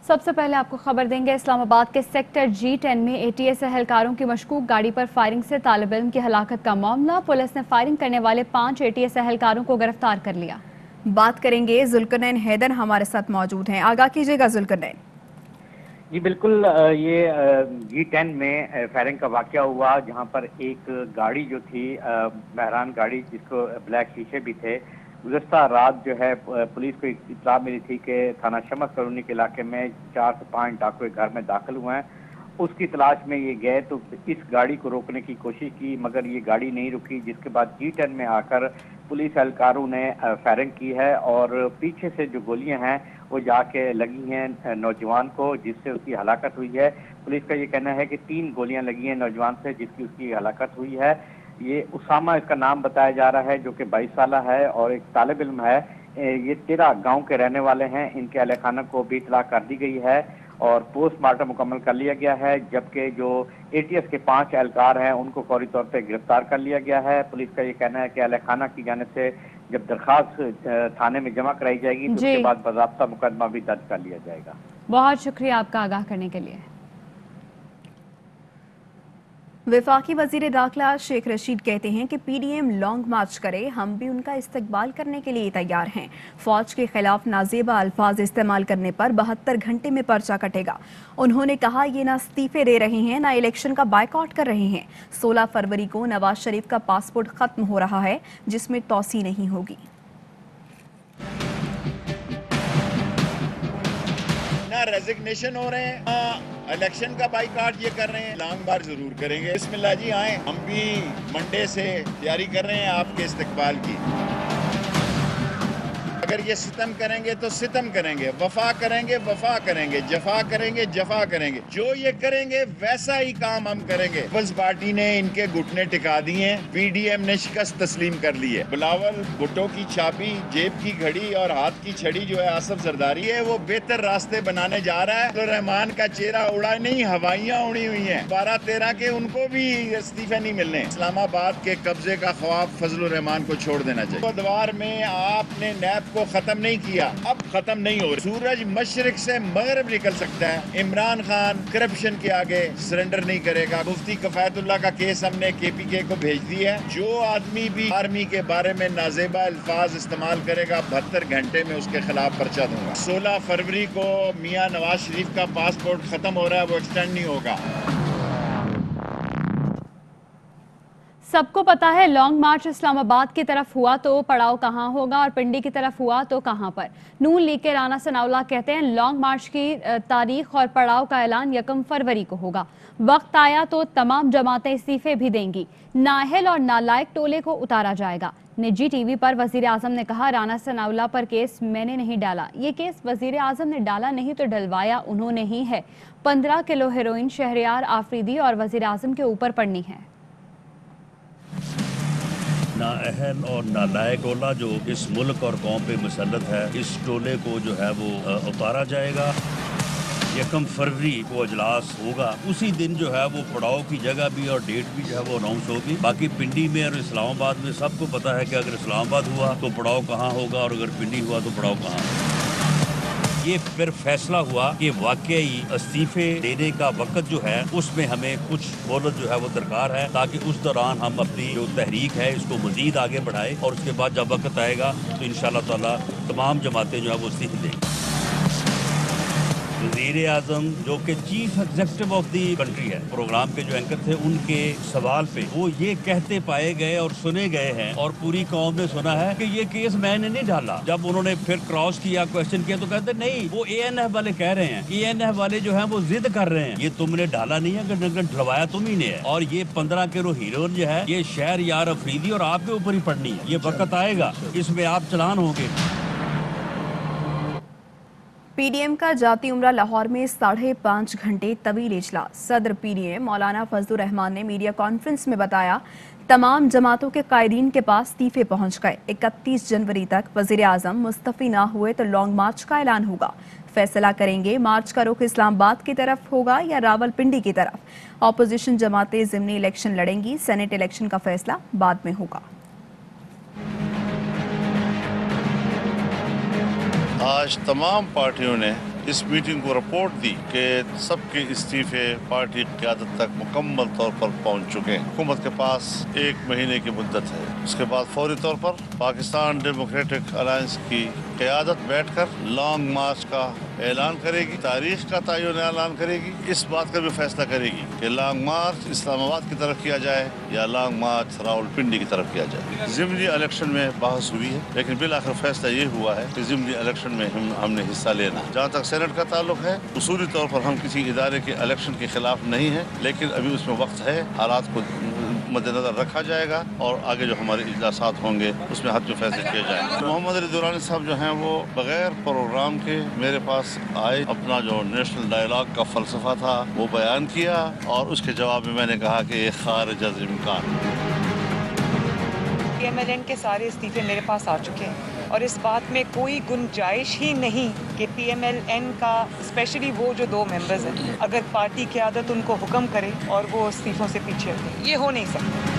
सबसे पहले आपको खबर देंगे इस्लाम आबाद के सेक्टर G10 में ATS एहलकारों की मशकूक गाड़ी पर फायरिंग से तालिब इल्म की हलाकत का मामला। पुलिस ने फायरिंग करने वाले 5 ATS एहलकारों को गिरफ्तार कर लिया। बात करेंगे, जुल्करनैन हैदर हमारे साथ मौजूद हैं। आगाह कीजिएगा जुल्करनैन। जी बिल्कुल, ये G10 में फायरिंग का वाकया हुआ, जहां पर एक गाड़ी जो थी बहरान गाड़ी, जिसको ब्लैक शीशे भी थे। गुज़श्ता रात जो है पुलिस को इत्तला मिली थी कि थाना शमस कॉलोनी के इलाके में 4 से 5 डाकू घर में दाखिल हुए हैं। उसकी तलाश में ये गए तो इस गाड़ी को रोकने की कोशिश की, मगर ये गाड़ी नहीं रुकी, जिसके बाद G10 में आकर पुलिस एहलकारों ने फायरिंग की है और पीछे से जो गोलियां हैं वो जाके लगी हैं नौजवान को, जिससे उसकी हलाकत हुई है। पुलिस का ये कहना है कि 3 गोलियां लगी हैं नौजवान से, जिसकी उसकी हलाकत हुई है। ये उसामा इसका नाम बताया जा रहा है, जो कि 22 साल है और एक तालिब इल्म है। ये 13 गांव के रहने वाले हैं। इनके अहले खाना को भी इत्तला कर दी गई है और पोस्टमार्टम मुकम्मल कर लिया गया है, जबकि जो ATS के 5 एहलकार हैं उनको फौरी तौर पर गिरफ्तार कर लिया गया है। पुलिस का ये कहना है कि अहले खाना की जानिब से जब दरखास्त थाने में जमा कराई जाएगी तो उसके बाद बाज़ाब्ता मुकदमा भी दर्ज कर लिया जाएगा। बहुत शुक्रिया आपका आगाह करने के लिए। वफाकी वजीर दाखिला शेख रशीद कहते हैं कि PDM लॉन्ग मार्च करे, हम भी उनका इस्तकबाल करने के लिए तैयार हैं। फौज के खिलाफ नाजेबा अल्फाज इस्तेमाल करने पर 72 घंटे में पर्चा कटेगा। उन्होंने कहा, ये ना इस्तीफे दे रहे हैं ना इलेक्शन का बायकॉट कर रहे हैं। 16 फरवरी को नवाज शरीफ का पासपोर्ट खत्म हो रहा है, जिसमें तौसी नहीं होगी। ना रेजिग्नेशन हो रहे हैं, इलेक्शन का बाइकआउट ये कर रहे हैं। लॉन्ग मार्च जरूर करेंगे। बिस्मिल्लाह जी, आए। हम भी मंडे से तैयारी कर रहे हैं आपके इस्तकबाल की। अगर ये सितम करेंगे तो सितम करेंगे, वफा करेंगे वफा करेंगे, जफा करेंगे जफा करेंगे। जो ये करेंगे वैसा ही काम हम करेंगे। पीपल्स पार्टी ने इनके घुटने टिका दिए, PDM ने शिकस्त तस्लीम कर ली है। बिलावल भुट्टो की चाबी, जेब की घड़ी और हाथ की छड़ी जो है आसफ जरदारी है, वो बेहतर रास्ते बनाने जा रहा है। रहमान का चेहरा उड़ा नहीं, हवाइयां उड़ी हुई हैं। 12-13 के उनको भी इस्तीफे नहीं मिलने। इस्लामाबाद के कब्जे का ख्वाब फजलुर रहमान को छोड़ देना चाहिए। बुधवार में आपने नैब को खत्म नहीं किया, अब खत्म नहीं हो। सूरज मशरिक से मगरिब निकल सकता है। इमरान खान करप्शन के आगे सरेंडर नहीं करेगा। मुफ्ती कफायतुल्लाह का केस हमने KPK को भेज दिया है। जो आदमी भी आर्मी के बारे में नाजेबा अल्फाज इस्तेमाल करेगा 72 घंटे में उसके खिलाफ पर्चा दूंगा। 16 फरवरी को मियां नवाज शरीफ का पासपोर्ट खत्म हो रहा है, वो एक्सटेंड नहीं होगा। सबको पता है लॉन्ग मार्च इस्लामाबाद की तरफ हुआ तो पड़ाव कहाँ होगा और पिंडी की तरफ हुआ तो कहाँ पर। नून लीग के राना सनाउल्लाह कहते हैं लॉन्ग मार्च की तारीख और पड़ाव का ऐलान 1 फरवरी को होगा। वक्त आया तो तमाम जमातें इस्तीफे भी देंगी। नाअहल और नालायक टोले को उतारा जाएगा। निजी TV पर वजीर आजम ने कहा, राना सनाउल्लाह पर केस मैंने नहीं डाला, ये केस वजीर आजम ने डाला नहीं तो डलवाया उन्होंने ही है। 15 किलो हेरोइन शहरयार आफरीदी और वजीर आजम के ऊपर पड़नी है। नाअहल और नालायक टोला जो इस मुल्क और कौम पे मुसल्लत है, इस टोले को जो है वो उतारा जाएगा। 1 फरवरी को अजलास होगा। उसी दिन जो है वो पड़ाव की जगह भी और डेट भी जो है वो अनाउंस होगी। बाकी पिंडी में और इस्लामाबाद में सबको पता है कि अगर इस्लामाबाद हुआ तो पड़ाव कहाँ होगा और अगर पिंडी हुआ तो पड़ाव कहाँ होगा। ये फिर फैसला हुआ कि वाकई इस्तीफे देने का वक्त जो है उसमें हमें कुछ मोहलत जो है वो दरकार है, ताकि उस दौरान हम अपनी जो तहरीक है इसको मजीद आगे बढ़ाएं और उसके बाद जब वक्त आएगा तो इंशाअल्लाह ताला तमाम जमातें जो है वो इस्तीफे देंगी। वज़ीर आज़म जो कि chief executive of the country है, प्रोग्राम के जो एंकर थे उनके सवाल पे वो ये कहते पाए गए और सुने गए हैं और पूरी कौम ने सुना है कि ये केस मैंने नहीं डाला। जब उन्होंने फिर क्रॉस किया, क्वेश्चन किया तो कहते नहीं, वो ANF वाले कह रहे हैं, ANF वाले जो है वो जिद कर रहे हैं, ये तुमने डाला नहीं है, अगर ढलवाया तुम ही ने है। और ये 15 किलो हीरोइन जो है ये शहरयार अफरीदी और आपके ऊपर ही पड़नी है। ये वक्त आएगा, इसमें आप चलान होंगे। PDM का जाती उम्रा लाहौर में 5.5 घंटे तवील इजलास। सदर PDM मौलाना फजलुर रहमान ने मीडिया कॉन्फ्रेंस में बताया, तमाम जमातों के कायदीन के पास इस्तीफे पहुंच गए। 31 जनवरी तक वजीर आजम मुस्तफी ना हुए तो लॉन्ग मार्च का ऐलान होगा। फैसला करेंगे मार्च का रुख इस्लामाबाद की तरफ होगा या रावलपिंडी की तरफ। ऑपोजिशन जमातें ज़िमनी इलेक्शन लड़ेंगी। सेनेट इलेक्शन का फैसला बाद में होगा। आज तमाम पार्टियों ने इस मीटिंग को रिपोर्ट दी कि सबके इस्तीफे पार्टी क़यादत तक मुकम्मल तौर पर पहुंच चुके हैं। हुकूमत के पास 1 महीने की मुद्दत है। उसके बाद फौरी तौर पर पाकिस्तान डेमोक्रेटिक अलायंस की क़यादत बैठकर लॉन्ग मार्च का ऐलान करेगी, तारीख का तयन ऐलान करेगी, इस बात का भी फैसला करेगी कि लॉन्ग मार्च इस्लामाबाद की तरफ किया जाए या लॉन्ग मार्च रावलपिंडी की तरफ किया जाए। ज़िमनी इलेक्शन में बहस हुई है, लेकिन बिल आखिर फैसला ये हुआ है कि ज़िमनी इलेक्शन में हमने हिस्सा लेना। जहाँ तक सेनेट का ताल्लुक है, उसूली तौर पर हम किसी इदारे के इलेक्शन के खिलाफ नहीं हैं, लेकिन अभी उसमें वक्त है, हालात को मद्देनजर रखा जाएगा और आगे जो हमारे इजलासात होंगे उसमें हद में फैसले किए जाएंगे। मोहम्मद अली दुरानी साहब जो हैं वो बगैर प्रोग्राम के मेरे पास आए, अपना जो नेशनल डायलॉग का फलसफा था वो बयान किया और उसके जवाब में मैंने कहा कि ये खारिज अज़ इम्कान। PMLN के सारे इस्तीफे मेरे पास आ चुके हैं और इस बात में कोई गुंजाइश ही नहीं कि PMLN का स्पेशली वो जो 2 मेंबर्स हैं, अगर पार्टी क़यादत उनको हुक्म करे और वो इस्तीफों से पीछे हटे, ये हो नहीं सकता।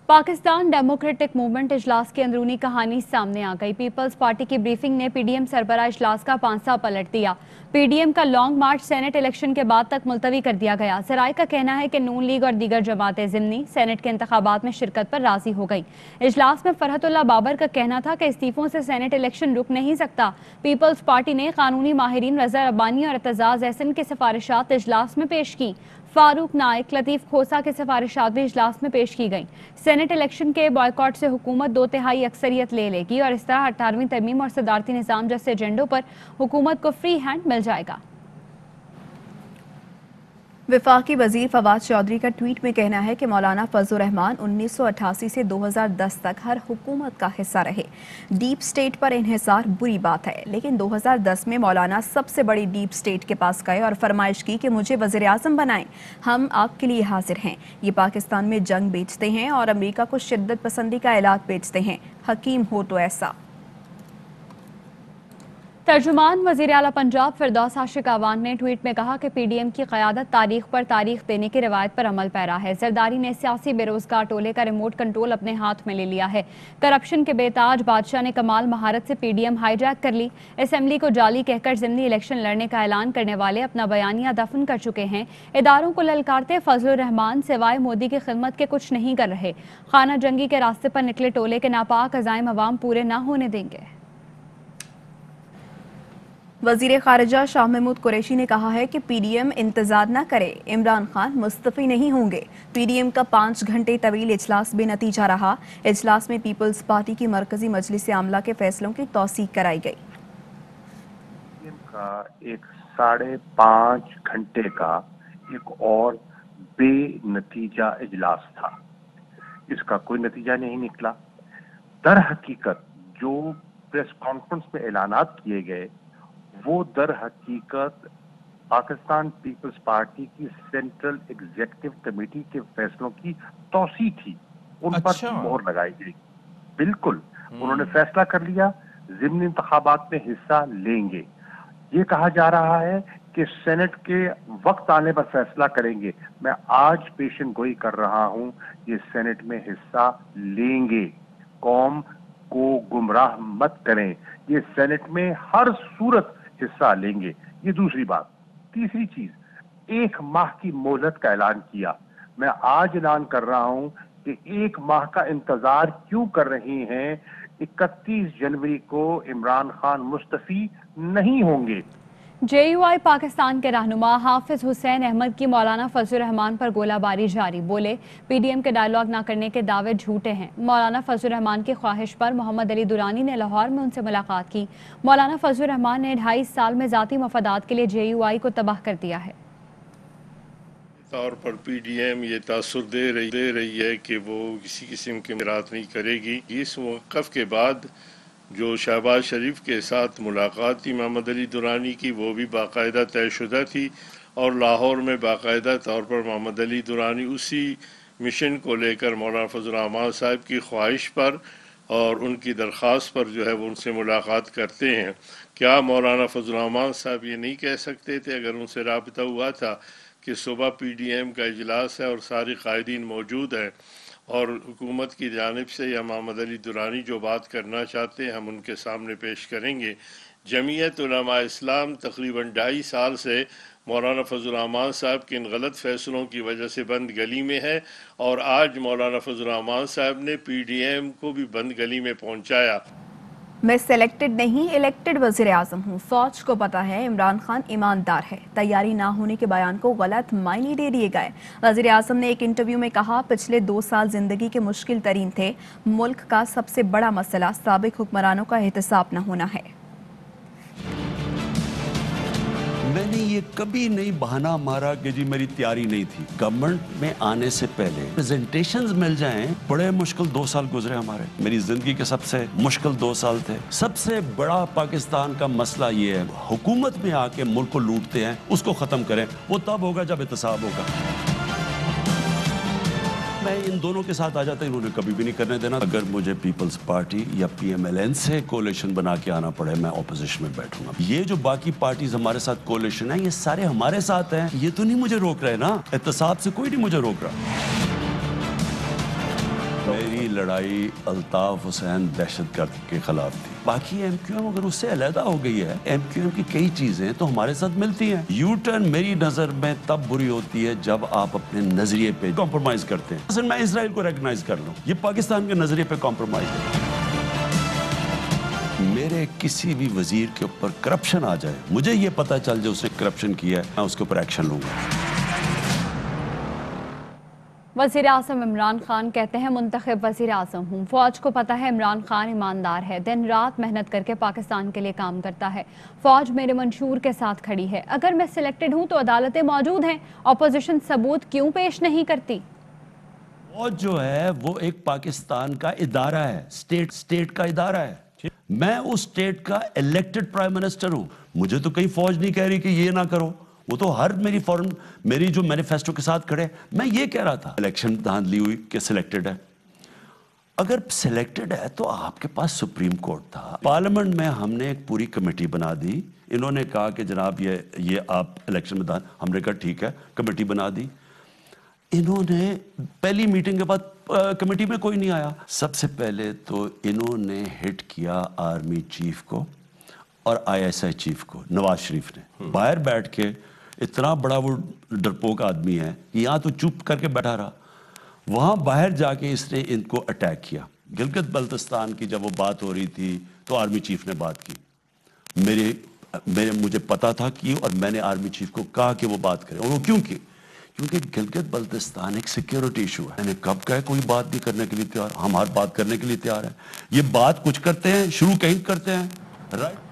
पाकिस्तान डेमोक्रेटिक मूवमेंट इजलास की अंदरूनी कहानी सामने आ गई। पीपल्स पार्टी की ब्रीफिंग ने पीडीएम सरबराह इजलास का पांसा पलट दिया। पीडीएम का लॉन्ग मार्च सेनेट इलेक्शन के बाद तक मुलतवी कर दिया गया। सराय का कहना है कि नून लीग और दीगर जमातें ज़िमनी सेनेट के इंतखाबात में शिरकत पर राजी हो गई। इजलास में फरहतुल्लाह बाबर का कहना था कि इस्तीफों से सेनेट इलेक्शन रुक नहीं सकता। पीपल्स पार्टी ने कानूनी माहिरीन रज़ा रब्बानी और एतजाज़ एहसन की सिफारिशात इजलास में पेश की। फारूक नाइक, लतीफ़ खोसा की सिफारिशात भी इजलास में पेश की गई। सेनेट इलेक्शन के बॉयकॉट से हुकूमत 2/3 अक्सरियत ले लेगी और इस तरह 18वीं तरमीम और सदारती निज़ाम जैसे एजेंडों पर हुकूमत को फ्री हैंड मिल जाएगा। वफाकी वजीर फवाद चौधरी का ट्वीट में कहना है कि मौलाना फजलुर रहमान 1988 से 2010 तक हर हुकूमत का हिस्सा रहे। डीप स्टेट पर इन्हिसार बुरी बात है, लेकिन 2010 में मौलाना सबसे बड़ी डीप स्टेट के पास गए और फरमाइश की कि मुझे वज़ीर आज़म बनाएं, हम आपके लिए हाजिर हैं। ये पाकिस्तान में जंग बेचते हैं और अमेरिका को शिद्दत पसंदी का इलाज बेचते हैं। हकीम हो तो ऐसा। तर्जुमान वज़ीर आला पंजाब फिरदौस आशिक आवान ने ट्वीट में कहा कि पीडीएम की क़यादत तारीख पर तारीख देने की रवायत पर अमल पैरा है। जरदारी ने सियासी बेरोजगार टोले का रिमोट कंट्रोल अपने हाथ में ले लिया है। करप्शन के बेताज बादशाह ने कमाल महारत से पीडीएम हाईजैक कर ली। असेंबली को जाली कहकर ज़िमनी इलेक्शन लड़ने का ऐलान करने वाले अपना बयानिया दफन कर चुके हैं। इदारों को ललकारते फजलुर रहमान सिवाय मोदी की खिदमत के कुछ नहीं कर रहे। खाना जंगी के रास्ते पर निकले टोले के नापाक अज़ाइम अवाम पूरे न होने देंगे। वजीर खारजा शाह महमूद कुरैशी ने कहा है कि पीडीएम इंतजार न करे, इमरान खान मुस्तफी नहीं होंगे। पीडीएम का 5 घंटे तवील इजलास बेनतीजा रहा। इजलास में पीपल्स पार्टी की मरकजी मजलिस आमला के फैसलों की तौसीक कराई गई। पीडीएम का एक 5.5 घंटे का एक और बेनतीजा इजलास था। इसका कोई नतीजा नहीं निकला। दर हकीकत जो प्रेस कॉन्फ्रेंस में ऐलानात किए गए वो दर हकीकत पाकिस्तान पीपल्स पार्टी की सेंट्रल एग्जीक्यूटिव कमेटी के फैसलों की तौसीक थी। उन पर मोहर लगाई गई। बिल्कुल उन्होंने फैसला कर लिया, ज़िमनी इंतखाबात में हिस्सा लेंगे। ये कहा जा रहा है कि सेनेट के वक्त आने पर फैसला करेंगे। मैं आज पेशन गोई कर रहा हूं, ये सेनेट में हिस्सा लेंगे। कौम को गुमराह मत करें, ये सेनेट में हर सूरत हिस्सा लेंगे। ये दूसरी बात। तीसरी चीज, 1 माह की मोहलत का ऐलान किया। मैं आज ऐलान कर रहा हूं कि 1 माह का इंतजार क्यों कर रहे हैं। 31 जनवरी को इमरान खान मुस्तफी नहीं होंगे। JUI पाकिस्तान के रहनुमा हाफिज हुसैन अहमद की मौलाना फजलुर रहमान पर गोलाबारी जारी। बोले पीडीएम के डायलॉग न करने के दावे झूठे हैं। मौलाना फजलुर रहमान की ख्वाहिश पर मोहम्मद अली दुरानी ने लाहौर में उनसे मुलाकात की। मौलाना फजलुर रहमान ने 2.5 साल में ज़ाती मफादात के लिए JUI को तबाह कर दिया है। तौर पर पीडीएम ये तासुर दे रही है कि वो किसी किस्म की मिरात नहीं करेगी। इस मौक़िफ़ के बाद जो शहबाज शरीफ के साथ मुलाकात थी मोहम्मद अली दुरानी की, वो भी बाकायदा तयशुदा थी और लाहौर में बाकायदा तौर पर मोहम्मद अली दुरानी उसी मिशन को लेकर मौलाना फजलुर रहमान साहब की ख्वाहिश पर और उनकी दरख्वास्त पर जो है वो उनसे मुलाकात करते हैं। क्या मौलाना फजलुर रहमान साहब ये नहीं कह सकते थे अगर उनसे राबता हुआ था कि सुबह पीडीएम का इजलास है और सारे कायदीन मौजूद हैं اور حکومت کی جانب سے یا محمد علی درانی جو بات کرنا چاہتے ہیں ہم ان کے سامنے پیش کریں گے۔ جمعیت علماء اسلام تقریباً 2.5 سال سے مولانا فضل الرحمان صاحب کے ان غلط فیصلوں کی وجہ سے بند گلی میں ہے، اور آج مولانا فضل الرحمان صاحب نے پی ڈی ایم کو بھی بند گلی میں پہنچایا۔ میں سلیکٹڈ نہیں الیکٹڈ وزیر اعظم ہوں، فوج کو پتا ہے عمران خان ایماندار ہے، تیاری نہ ہونے کے بیان کو غلط معنی دے دیے گئے۔ وزیر اعظم نے ایک انٹرویو میں کہا پچھلے 2 سال زندگی کے مشکل ترین تھے، ملک کا سب سے بڑا مسئلہ سابق حکمرانوں کا احتساب نہ ہونا ہے۔ میں نے یہ کبھی نہیں بہانہ مارا کہ جی میری تیاری نہیں تھی۔ گورنمنٹ میں آنے سے پہلے پریزنٹیشنز مل جائیں، بڑے مشکل 2 سال گزرے ہمارے، میری زندگی کے سب سے مشکل 2 سال تھے۔ سب سے بڑا پاکستان کا مسئلہ یہ ہے، حکومت میں آ کے ملک کو لوٹتے ہیں، اس کو ختم کریں، وہ تب ہوگا جب احتساب ہوگا۔ میں ان دونوں کے ساتھ آ جاتا انہوں نے کبھی بھی نہیں کرنے دینا۔ اگر مجھے پیپلز پارٹی یا پی ایم ایل این سے کولیشن بنا کے آنا پڑے، میں اپوزیشن میں بیٹھوں گا۔ یہ جو باقی پارٹیز ہمارے ساتھ کولیشن ہے، یہ سارے ہمارے ساتھ ہیں، یہ تو نہیں مجھے روک رہے نا، احتساب سے کوئی نہیں مجھے روک رہا۔ میری لڑائی الطاف حسین دہشت گرد کے خلاف تھی، باقی ایم کیو ایم اگر اس سے علیحدہ ہو گئی ہے، ایم کیو ایم کی کئی چیزیں تو ہمارے ساتھ ملتی ہیں۔ یو ٹرن میری نظر میں تب بری ہوتی ہے جب آپ اپنے نظریے پہ کمپرومائز کرتے ہیں۔ اصل میں اسرائیل کو ریکگنائز کر لوں، یہ پاکستان کے نظریے پہ کمپرومائز ہے۔ میرے کسی بھی وزیر کے اوپر کرپشن آ جائے، مجھے یہ پتا چل جائے اس نے کرپشن کیا ہے، میں اس کے اوپر ایکشن لوں گا۔ وزیر اعظم عمران خان کہتے ہیں منتخب وزیر اعظم ہوں، فوج کو پتا ہے عمران خان ایماندار ہے، دن رات محنت کر کے پاکستان کے لیے کام کرتا ہے، فوج میرے منشور کے ساتھ کھڑی ہے، اگر میں سلیکٹڈ ہوں تو عدالتیں موجود ہیں، اپوزیشن ثبوت کیوں پیش نہیں کرتی؟ فوج جو ہے وہ ایک پاکستان کا ادارہ ہے، اسٹیٹ کا ادارہ ہے، میں اس اسٹیٹ کا الیکٹڈ پرائم منسٹر ہوں، مجھے تو کہیں فوج نہیں کہہ رہی کہ یہ نہ کرو، وہ تو ہر میری جو مینیفیسٹو کے ساتھ کھڑے، میں یہ کہہ رہا تھا الیکشن دھاندلی ہوئی کہ سلیکٹڈ ہے، اگر سلیکٹڈ ہے تو آپ کے پاس سپریم کورٹ تھا، پارلیمنٹ میں ہم نے ایک پوری کمیٹی بنا دی، انہوں نے کہا کہ جناب یہ آپ الیکشن میں ہم نے کہا ٹھیک ہے، کمیٹی بنا دی، انہوں نے پہلی میٹنگ کے بعد کمیٹی میں کوئی نہیں آیا، سب سے پہلے تو انہوں نے ہٹ کیا آرمی چیف کو اور آئی ایس آئی چیف کو، نواز شریف نے باہر بیٹھ کے، اتنا بڑا وہ ڈرپوک آدمی ہے، یہاں تو چپ کر کے بیٹھا رہا، وہاں باہر جا کے اس نے ان کو اٹیک کیا۔ گلگت بلتستان کی جب وہ بات ہو رہی تھی تو آرمی چیف نے بات کی، مجھے پتا تھا کہ، اور میں نے آرمی چیف کو کہا کہ وہ بات کرے، اور وہ کیوں کی؟ کیونکہ گلگت بلتستان ایک سیکیورٹی ایشو ہے، میں نے کب کہا کوئی بات نہیں کرنے کے لیے تیار، ہم ہر بات کرنے کے لیے تیار ہیں، یہ بات کچھ کرتے ہیں، شروع کہیں کرتے ہیں، رائٹ۔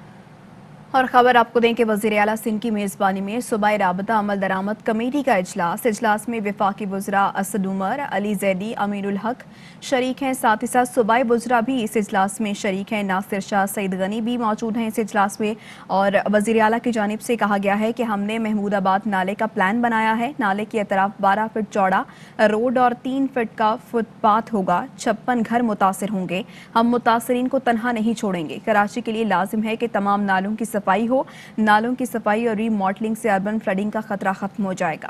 اور خبر آپ کو دیں کہ وزیر اعلیٰ سندھ کی میزبانی میں صوبائی رابطہ عمل درآمد کمیٹی کا اجلاس میں وفاقی وزراء اسد عمر، علی زیدی، امیر الحق شریک ہیں، ساتھ ہی ساتھ صوبائی وزراء بھی اس اجلاس میں شریک ہیں، ناصر شاہ سعید غنی بھی موجود ہیں اس اجلاس میں، اور وزیر اعلیٰ کی جانب سے کہا گیا ہے کہ ہم نے محمود آباد نالے کا پلان بنایا ہے، نالے کی اطراف 12 فٹ چوڑا روڈ اور 3 فٹ کا فٹ پاتھ ہوگا، 56 گھر متاثر ہوں گے، ہم متاثرین کو تنہا نہیں چھوڑیں گے، کراچی کے لیے لازم ہے کہ تمام نالوں کی صفائی ہو، نالوں کی صفائی اور ری ماڈلنگ سے اربن فلڈنگ کا خطرہ ختم ہو جائے گا۔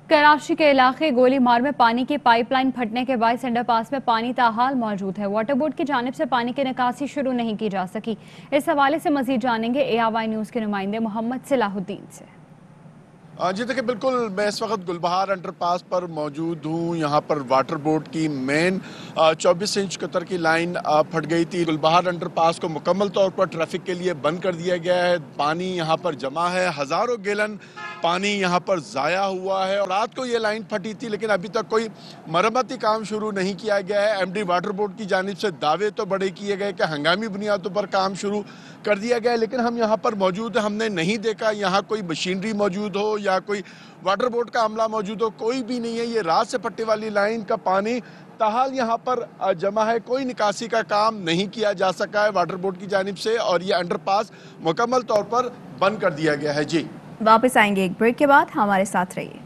کراچی کے علاقے گولی مار میں پانی کی پائپ لائن پھٹنے کے باعث انڈر پاس میں پانی تاحال موجود ہے، واٹر بورڈ کی جانب سے پانی کی نکاسی شروع نہیں کی جا سکی، اس حوالے سے مزید جانیں گے اے آر وائی نیوز کے نمائندے محمد صلاح الدین سے۔ جی دیکھیں بالکل، میں اس وقت گلبہار انڈر پاس پر موجود ہوں، یہاں پر واٹر بورڈ کی مین 24 انچ قطر کی لائن پھٹ گئی تھی، گلبہار انڈر پاس کو مکمل طور پر ٹریفک کے لیے بند کر دیا گیا ہے، پانی یہاں پر جمع ہے، ہزاروں گیلن پانی یہاں پر ضائع ہوا ہے، اور رات کو یہ لائن پھٹی تھی لیکن ابھی تک کوئی مرمتی کام شروع نہیں کیا گیا ہے۔ ایم ڈی واٹر بورڈ کی جانب سے دعوے تو بڑے کیے گئے کہ ہنگامی بنیادوں پر کام شروع کر دیا گیا ہے، لیکن ہم یہاں پر موجود ہیں، ہم نے نہیں دیکھا یہاں کوئی مشینری موجود ہو یا کوئی واٹر بورڈ کا عملہ موجود ہو، کوئی بھی نہیں ہے، یہ رات سے پھٹنے والی لائن کا پانی تاحال یہاں پر جمع ہے، کوئی نکاسی کا کام نہیں کیا جا سکا ہے واٹر بورڈ کی جانب سے، اور یہ انڈر پاس مکمل طور پر بند کر دیا گیا ہے۔ جی واپس آئیں گے ایک بریک کے بعد، ہمارے ساتھ رہیے۔